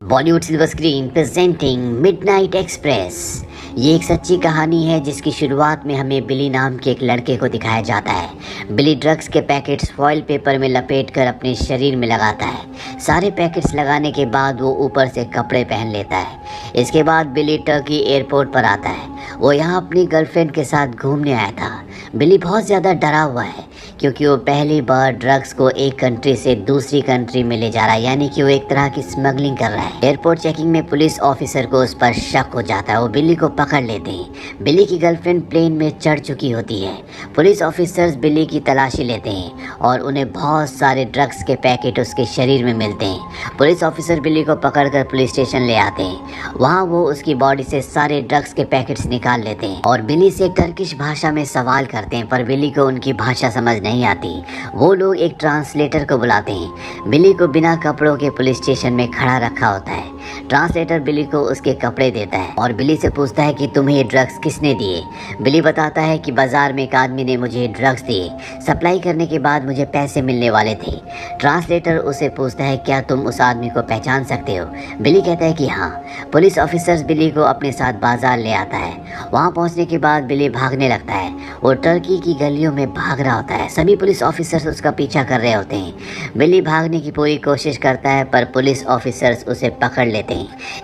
Bollywood silver screen presenting midnight express. ये एक सच्ची कहानी है जिसकी शुरुआत में हमें बिली नाम के एक लड़के को दिखाया जाता है। बिली ड्रग्स के पैकेट्स फॉइल पेपर में लपेटकर अपने शरीर में लगाता है। सारे पैकेट्स लगाने के बाद वो ऊपर से कपड़े पहन लेता है। इसके बाद बिली टर्की एयरपोर्ट पर आता है। वो यहाँ अपनी गर्लफ्रेंड के साथ घूमने आया था। बिली बहुत ज़्यादा डरा हुआ है क्योंकि वो पहली बार ड्रग्स को एक कंट्री से दूसरी कंट्री में ले जा रहा है, यानी कि वो एक तरह की स्मगलिंग कर रहा है। एयरपोर्ट चेकिंग में पुलिस ऑफिसर को उस पर शक हो जाता है। वो बिली को पकड़ लेते हैं। बिली की गर्लफ्रेंड प्लेन में चढ़ चुकी होती है। पुलिस ऑफिसर्स बिली की तलाशी लेते हैं और उन्हें बहुत सारे ड्रग्स के पैकेट उसके शरीर में मिलते हैं। पुलिस ऑफिसर बिली को पकड़कर पुलिस स्टेशन ले आते हैं। वहाँ वो उसकी बॉडी से सारे ड्रग्स के पैकेट्स निकाल लेते हैं और बिली से टर्किश भाषा में सवाल करते हैं, पर बिली को उनकी भाषा समझ नहीं आती। वो लोग एक ट्रांसलेटर को बुलाते हैं। बिली को बिना कपड़ों के पुलिस स्टेशन में खड़ा रखा होता है। ट्रांसलेटर बिली को उसके कपड़े देता है और बिली से पूछता है कि तुम्हें ये ड्रग्स किसने दिए। बिली बताता है कि बाजार में एक आदमी ने मुझे ड्रग्स दिए। सप्लाई करने के बाद मुझे पैसे मिलने वाले थे। ट्रांसलेटर उसे पूछता है क्या तुम उस आदमी को पहचान सकते हो। बिली कहता है कि हाँ। पुलिस ऑफिसर्स बिली को अपने साथ बाजार ले आता है। वहाँ पहुँचने के बाद बिली भागने लगता है। वो टर्की की गलियों में भाग रहा होता है। सभी पुलिस ऑफिसर्स उसका पीछा कर रहे होते हैं। बिली भागने की पूरी कोशिश करता है पर पुलिस ऑफिसर्स उसे पकड़ लेते हैं।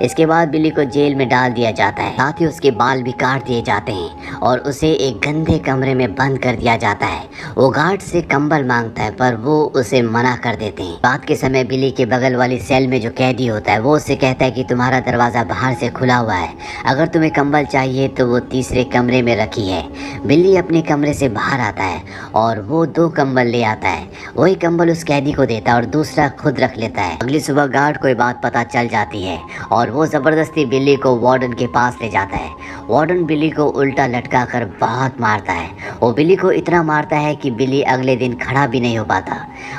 इसके बाद बिली को जेल में डाल दिया जाता है। साथ ही उसके बाल भी काट दिए जाते हैं और उसे एक गंदे कमरे में बंद कर दिया जाता है। वो गार्ड से कंबल मांगता है पर वो उसे मना कर देते हैं। रात के समय बिली के बगल वाली सेल में जो कैदी होता है वो उससे कहता है कि तुम्हारा दरवाज़ा बाहर से खुला हुआ है, अगर तुम्हें कंबल चाहिए तो वो तीसरे कमरे में रखी है। बिली अपने कमरे से बाहर आता है और वो 2 कंबल ले आता है। वही कंबल उस कैदी को देता है और दूसरा खुद रख लेता है। अगली सुबह गार्ड को ये बात पता चल जाती है और वो ज़बरदस्ती बिली को वार्डन के पास ले जाता है। वार्डन बिली को उल्टा लटका कर बहुत मारता है। वो बिली को इतना मारता है कि बिली अगले दिन खड़ा भी नहीं हो पाता।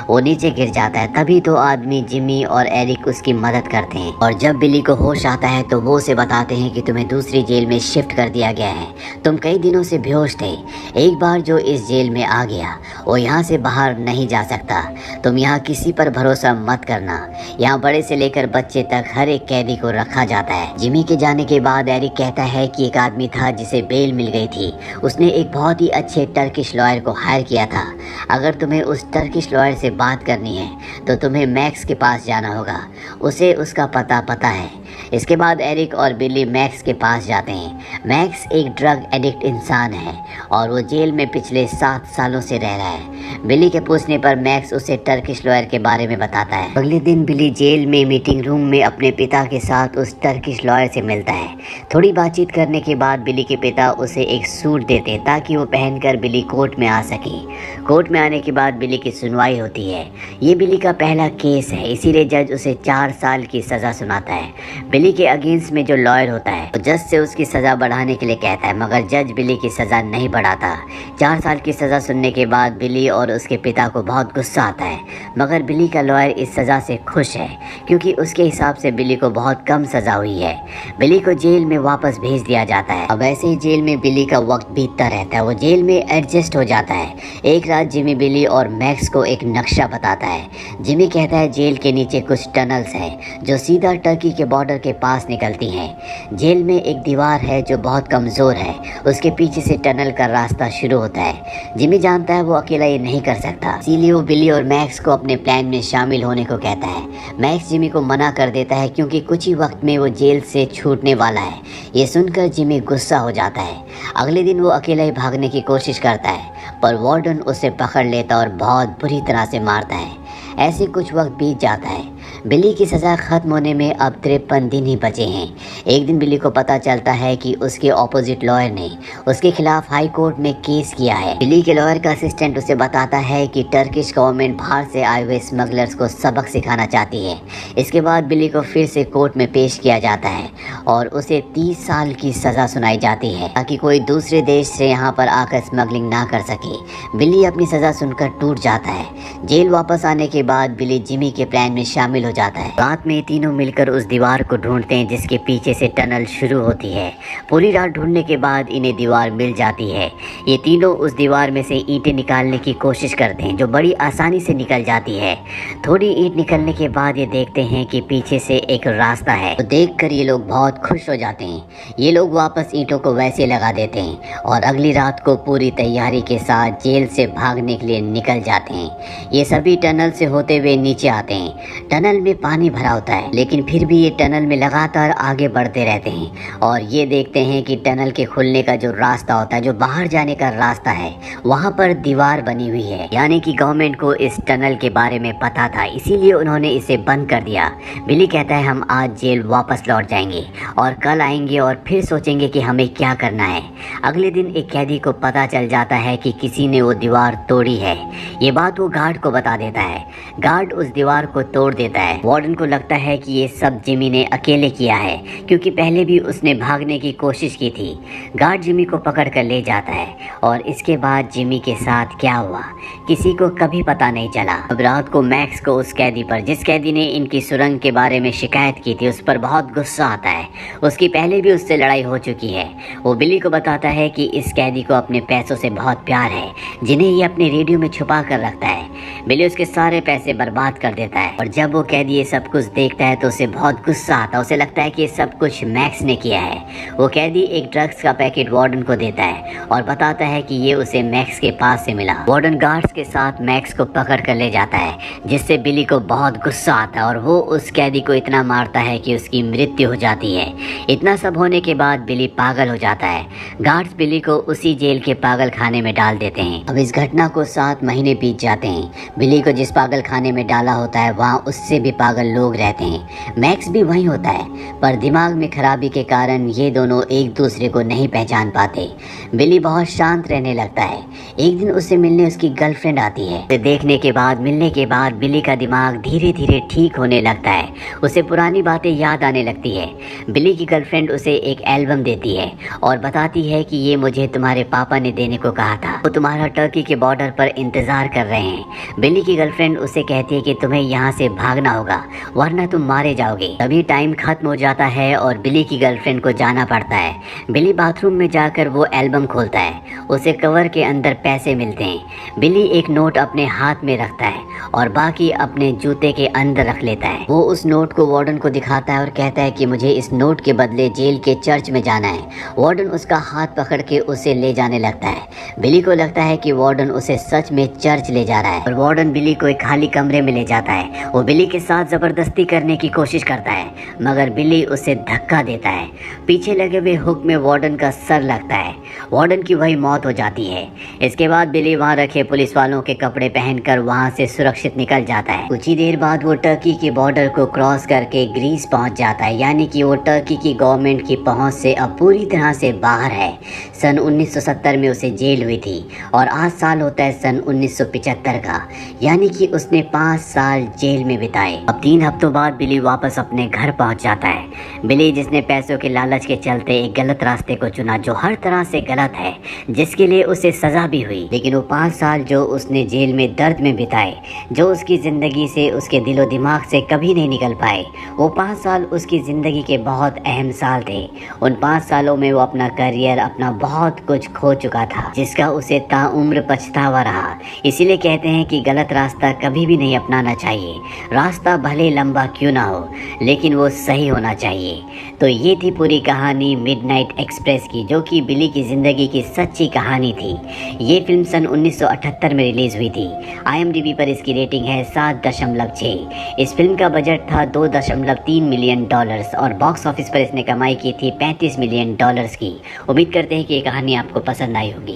वो नीचे गिर जाता है। तभी 2 आदमी जिमी और एरिक उसकी मदद करते हैं और जब बिली को होश आता है तो वो उसे बताते हैं कि तुम्हें दूसरी जेल में शिफ्ट कर दिया गया है। तुम कई दिनों से बेहोश थे। एक बार जो इस जेल में आ गया वो यहाँ से बाहर नहीं जा सकता। तुम यहाँ किसी पर भरोसा मत करना। यहाँ बड़े से लेकर बच्चे तक हर एक कैदी को रखा जाता है। जिमी के जाने के बाद एरिक कहता है कि एक आदमी था जिसे बेल मिल गई थी। उसने एक बहुत ही अच्छे टर्किश लॉयर को हायर किया था। अगर तुम्हें उस टर्किश लॉयर से बात करनी है तो तुम्हें मैक्स के पास जाना होगा। उसे उसका पता है। इसके बाद एरिक और बिली मैक्स के पास जाते हैं। मैक्स एक ड्रग एडिक्ट इंसान है और वो जेल में पिछले 7 सालों से रह रहा है। बिली के पूछने पर मैक्स उसे टर्किश लॉयर के बारे में बताता है। अगले दिन बिली जेल में मीटिंग रूम में अपने पिता के साथ उस टर्किश लॉयर से मिलता है। थोड़ी बातचीत करने के बाद बिली के पिता उसे एक सूट देते हैं ताकि वो पहनकर बिली कोर्ट में आ सके। कोर्ट में आने के बाद बिली की सुनवाई होती है। ये बिली का पहला केस है, इसीलिए जज उसे 4 साल की सज़ा सुनाता है। बिली के अगेंस्ट में जो लॉयर होता है तो जज से उसकी सज़ा बढ़ाने के लिए कहता है, मगर जज बिली की सज़ा नहीं बढ़ाता। 4 साल की सज़ा सुनने के बाद बिली और उसके पिता को बहुत गुस्सा आता है, मगर बिली का लॉयर इस सज़ा से खुश है क्योंकि उसके हिसाब से बिली को बहुत कम सज़ा हुई है। बिली को जेल में वापस भेज दिया जाता है। अब ऐसे ही जेल में बिली का वक्त बीतता रहता है। वो जेल में एडजस्ट हो जाता है। एक रात जिमी बिली और मैक्स को एक नक्शा बताता है। जिमी कहता है जेल के नीचे कुछ टनल्स हैं जो सीधा टर्की के बॉर्डर के पास निकलती हैं। जेल में एक दीवार है जो बहुत कमज़ोर है, उसके पीछे से टनल का रास्ता शुरू होता है। जिमी जानता है वो अकेला ये नहीं कर सकता, इसीलिए वो बिली और मैक्स को अपने प्लान में शामिल होने को कहता है। मैक्स जिमी को मना कर देता है क्योंकि कुछ ही वक्त में वो जेल से छूटने वाला है। ये सुनकर जिमी गुस्सा हो जाता है। अगले दिन वो अकेला ही भागने की कोशिश करता है पर वार्डन उसे पकड़ लेता और बहुत बुरी तरह से मारता है। ऐसे कुछ वक्त बीत जाता है। बिली की सज़ा ख़त्म होने में अब 53 दिन ही बचे हैं। एक दिन बिली को पता चलता है कि उसके ऑपोजिट लॉयर ने उसके खिलाफ हाई कोर्ट में केस किया है। बिली के लॉयर का असिस्टेंट उसे बताता है कि टर्किश गवर्नमेंट बाहर से आए हुए स्मगलर्स को सबक सिखाना चाहती है। इसके बाद बिली को फिर से कोर्ट में पेश किया जाता है और उसे 30 साल की सज़ा सुनाई जाती है ताकि कोई दूसरे देश से यहाँ पर आकर स्मगलिंग ना कर सके। बिली अपनी सज़ा सुनकर टूट जाता है। जेल वापस आने के बाद बिली जिमी के प्लान में शामिल हो जाता है। रात में तीनों मिलकर उस दीवार को ढूंढते हैं जिसके पीछे से टनल शुरू होती है। पूरी रात ढूंढने के बाद इन्हें दीवार मिल जाती है। ये तीनों उस दीवार में से ईंटें निकालने की कोशिश करते हैं जो बड़ी आसानी से निकल जाती है। थोड़ी ईंट निकलने के बाद ये देखते हैं कि पीछे से एक रास्ता है, तो देखकर ये लोग बहुत खुश हो जाते हैं। ये लोग वापस ईंटों को वैसे लगा देते हैं और अगली रात को पूरी तैयारी के साथ जेल से भागने के लिए निकल जाते हैं। ये सभी टनल से होते हुए नीचे आते हैं। टनल में पानी भरा होता है लेकिन फिर भी ये टनल में लगातार आगे बढ़ते रहते हैं और ये देखते हैं कि टनल के खुलने का जो रास्ता होता है, जो बाहर जाने का रास्ता है, वहाँ पर दीवार बनी हुई है। यानी कि गवर्नमेंट को इस टनल के बारे में पता था, इसीलिए उन्होंने इसे बंद कर दिया। बिली कहता है हम आज जेल वापस लौट जाएंगे और कल आएंगे और फिर सोचेंगे कि हमें क्या करना है। अगले दिन एक कैदी को पता चल जाता है कि किसी ने वो दीवार तोड़ी है। ये बात वो गार्ड को बता देता है। गार्ड उस दीवार को तोड़ देता है। वार्डन को लगता है कि ये सब जिमी ने अकेले किया है क्योंकि पहले भी उसने भागने की कोशिश की थी। गार्ड जिमी को पकड़ कर ले जाता है और इसके बाद जिमी के साथ क्या हुआ किसी को कभी पता नहीं चला। अब रात को मैक्स को उस कैदी पर, जिस कैदी ने इनकी सुरंग के बारे में शिकायत की थी, उस पर बहुत गुस्सा आता है। उसकी पहले भी उससे लड़ाई हो चुकी है। वो बिली को बताता है कि इस कैदी को अपने पैसों से बहुत प्यार है जिन्हें ये अपने रेडियो में छुपा कर रखता है। बिली उसके सारे पैसे बर्बाद कर देता है और जब वो कैदी ये सब कुछ देखता है तो उसे बहुत गुस्सा आता है। उसे लगता है कि ये सब कुछ मैक्स ने किया है। वो कैदी एक ड्रग्स का पैकेट वार्डन को देता है और बताता है कि ये उसे मैक्स के पास से मिला। वार्डन गार्ड्स के साथ मैक्स को पकड़ कर ले जाता है जिससे बिली को बहुत गुस्सा आता है और वो उस कैदी को इतना मारता है कि उसकी मृत्यु हो जाती है। इतना सब होने के बाद बिली पागल हो जाता है। गार्ड्स बिली को उसी जेल के पागल खाने में डाल देते हैं। अब इस घटना को 7 महीने बीत जाते हैं। बिली को जिस पागल खाने में डाला होता है वहाँ उससे भी पागल लोग रहते हैं। मैक्स भी वहीं होता है पर दिमाग में खराबी के कारण ये दोनों एक दूसरे को नहीं पहचान पाते। बिली बहुत शांत रहने लगता है। एक दिन उससे मिलने उसकी गर्लफ्रेंड आती है। उसे देखने के बाद, मिलने के बाद बिली का दिमाग धीरे धीरे ठीक होने लगता है। उसे पुरानी बातें याद आने लगती है। बिली की गर्लफ्रेंड उसे एक एल्बम देती है और बताती है कि ये मुझे तुम्हारे पापा ने देने को कहा था, वो तुम्हारा टर्की के बॉर्डर पर इंतजार कर रहे हैं। बिली की गर्लफ्रेंड उसे कहती है कि तुम्हें यहाँ से भागना होगा वरना तुम मारे जाओगे। तभी टाइम खत्म हो जाता है और बिली की गर्लफ्रेंड को जाना पड़ता है। बिली बाथरूम में जाकर वो एल्बम खोलता है। उसे कवर के अंदर पैसे मिलते हैं। बिली एक नोट अपने हाथ में रखता है और बाकी अपने जूते के अंदर रख लेता है। वो उस नोट को वार्डन को दिखाता है और कहता है कि मुझे इस नोट के बदले जेल के चर्च में जाना है। वार्डन उसका हाथ पकड़ के उसे ले जाने लगता है। बिली को लगता है कि वार्डन उसे सच में चर्च ले जा रहा है और वार्डन बिली को एक खाली कमरे में ले जाता है। वो बिली के साथ जबरदस्ती करने की कोशिश करता है मगर बिली उसे धक्का देता है। पीछे लगे हुए हुक में वार्डन का सर लगता है। वार्डन की वही मौत हो जाती है। इसके बाद बिली वहाँ रखे पुलिस वालों के कपड़े पहनकर वहाँ से सुरक्षित निकल जाता है। कुछ ही देर बाद वो टर्की के बॉर्डर को क्रॉस करके ग्रीस पहुँच जाता है। यानी कि वो टर्की की गवर्नमेंट की पहुँच से अब पूरी तरह से बाहर है। सन 1970 में उसे जेल हुई थी और आज साल होता है सन 1975 का, यानी कि उसने 5 साल जेल में बिताए। अब 3 हफ्तों बाद बिली वापस अपने घर पहुंच जाता है। बिली जिसने पैसों के लालच के चलते एक गलत रास्ते को चुना जो हर तरह से गलत है, जिसके लिए उसे सजा भी हुई, लेकिन वो 5 साल जो उसने जेल में दर्द में बिताए, जो उसकी ज़िंदगी से, उसके दिलो दिमाग से कभी नहीं निकल पाए, वो 5 साल उसकी ज़िंदगी के बहुत अहम साल थे। उन 5 सालों में वो अपना करियर, अपना बहुत कुछ खो चुका था जिसका उसे ताउम्र पछतावा रहा। इसीलिए कहते हैं कि गलत रास्ता कभी भी नहीं अपनाना चाहिए। रास्ता भले लंबा क्यों ना हो लेकिन वो सही होना चाहिए। तो ये थी पूरी कहानी मिडनाइट एक्सप्रेस की, जो कि बिली की ज़िंदगी की सच्ची कहानी थी। ये फिल्म सन 1978 में रिलीज़ हुई थी। IMDb पर इसकी रेटिंग है 7.6। इस फिल्म का बजट था $2.3 मिलियन और बॉक्स ऑफिस पर इसने कमाई की थी $35 मिलियन की। उम्मीद करते हैं कि ये कहानी आपको पसंद आई होगी।